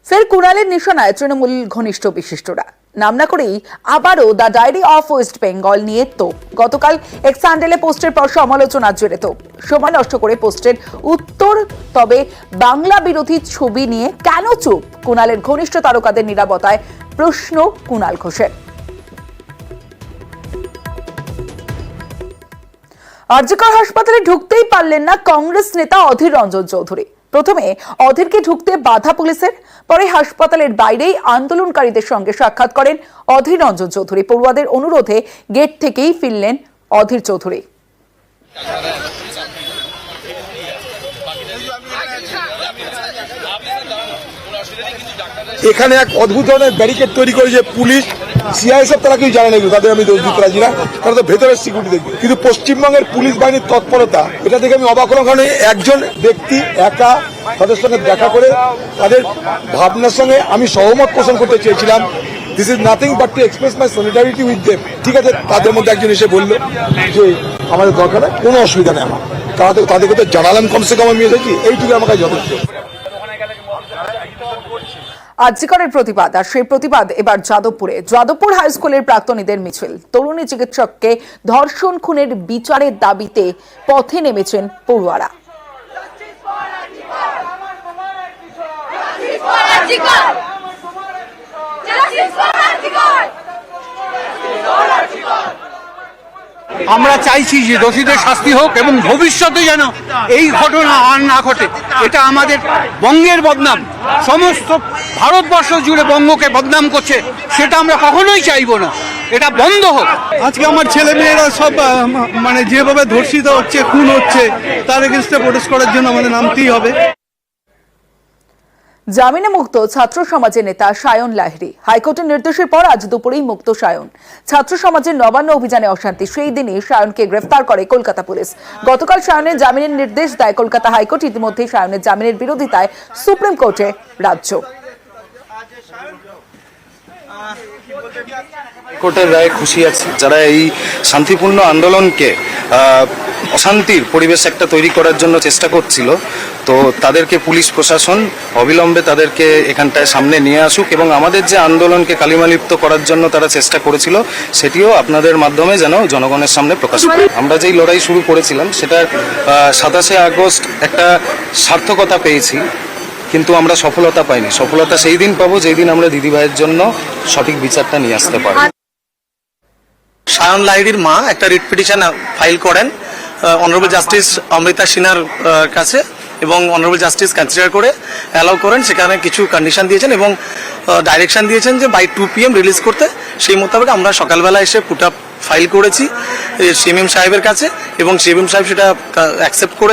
ফের কুণালের নিশানায় তৃণমূল ঘনিষ্ঠ বিশিষ্টরা। নাম না করেই আবারও দ্য ডায়েরি অফ ওয়েস্ট বেঙ্গল নিয়ে তোপ। গতকাল এক্স হ্যান্ডেলে পোস্টের পর সমালোচনার জেরে তোপ। সময় নষ্ট করে পোস্টের উত্তর, তবে বাংলা বিরোধী ছবি নিয়ে কেন চুপ? কুণালের ঘনিষ্ঠ তারকাদের নিরাপত্তায় প্রশ্ন কুণাল ঘোষের। আরজিকর হাসপাতালে ঢুকতেই পারলেন না কংগ্রেস নেতা অধীর রঞ্জন চৌধুরী। প্রথমে অধীরকে ঢুকতে বাধা পুলিশের, পরে হাসপাতালের বাইরেই আন্দোলনকারীদের সঙ্গে সাক্ষাৎ করেন অধীর রঞ্জন চৌধুরী। পড়ুয়াদের অনুরোধে গেট থেকেই ফিরলেন অধীর চৌধুরী। এখানে এক অদ্ভুত ধরনের ব্যারিকেড তৈরি করে যে পুলিশ সিআইএসএফ তারা কেউ জানে না, তাদের আমি দোষ দিতে রাজি না, তারা তো ভেতরের সিকিউরিটি দেখবে। কিন্তু পশ্চিমবঙ্গের পুলিশ বাহিনীর তৎপরতা, এটা দেখে আমি অবাক হলাম। কারণ একজন ব্যক্তি একা তাদের সঙ্গে দেখা করে তাদের ভাবনার সঙ্গে আমি সহমত পোষণ করতে চেয়েছিলাম। This is nothing but to express my solidarity with them. ঠিক আছে, তাদের মধ্যে একজন এসে বললো যে আমাদের দরকার নেই, কোনো অসুবিধা নেই আমার, তাদেরকে তো জানালাম কমসে কম আমি এসেছি, এইটুকু আমার কাছে যথেষ্ট। আরজিকরের প্রতিবাদ, আর সেই প্রতিবাদ এবার যাদবপুর হাই স্কুলের প্রাক্তনীদের মিছিল। তরুণী চিকিৎসককে ধর্ষণ খুনের বিচারের দাবিতে পথে নেমেছেন পড়ুয়ারা। আমরা চাইছি যে দোষীদের শাস্তি হোক এবং ভবিষ্যতে যেন এই ঘটনা আর না ঘটে। এটা আমাদের বঙ্গের বদনাম, সমস্ত ভারতবর্ষ জুড়ে বঙ্গকে বদনাম করছে, সেটা আমরা কখনোই চাইবো না। এটা বন্ধ হোক। আজকে আমার ছেলে মেয়েরা সব মানে যেভাবে ধর্ষিত হচ্ছে, খুন হচ্ছে, তার এগেইনস্টে প্রোটেস্ট করার জন্য আমাদের নামতেই হবে। জামিনে মুক্ত ছাত্র সমাজের নেতা সায়ন লাহিড়ী। হাইকোর্টের নির্দেশের পর আজ দুপুরেই মুক্ত সায়ন। ছাত্র সমাজের নবান্ন অভিযানে অশান্তি, সেই দিনই সায়নকে গ্রেফতার করে কলকাতা পুলিশ। গতকাল সায়নের জামিনের নির্দেশ দেয় কলকাতা হাইকোর্ট। ইতিমধ্যেই সায়নের জামিনের বিরোধিতায় সুপ্রিম কোর্টে রাজ্য। কোর্টের রায়ে খুশি আছি। যারা এই শান্তিপূর্ণ আন্দোলনকে অশান্তির পরিবেশ একটা তৈরি করার জন্য চেষ্টা করছিল, তো তাদেরকে পুলিশ প্রশাসন অবিলম্বে তাদেরকে এখানটায় সামনে নিয়ে আসুক এবং আমাদের যে আন্দোলনকে কালিমালিপ্ত করার জন্য তারা চেষ্টা করেছিল, সেটিও আপনাদের মাধ্যমে যেন জনগণের সামনে প্রকাশ করে। আমরা যেই লড়াই শুরু করেছিলাম সেটা 27শে আগস্ট একটা সার্থকতা পেয়েছি, কিন্তু আমরা সফলতা পাইনি। সফলতা সেই দিন পাবো যেই দিন আমরা দিদিভাইয়ের জন্য সঠিক বিচারটা নিয়ে আসতে পারব। সায়ন লাহিড়ীর মা একটা রিট পিটিশন ফাইল করেন অনারেবল জাস্টিস অমৃতা সিনহার কাছে, এবং অনারেবল জাস্টিস কনসিডার করে অ্যালাউ করেন। সেখানে কিছু কন্ডিশন দিয়েছেন এবং ডাইরেকশন দিয়েছেন যে বাই 2 PM রিলিজ করতে। সেই মোতাবেক আমরা সকালবেলা এসে পুট আপ ফাইল করেছি সিএমএম সাহেবের কাছে এবং সিএমএম সাহেব সেটা অ্যাকসেপ্ট করেছে।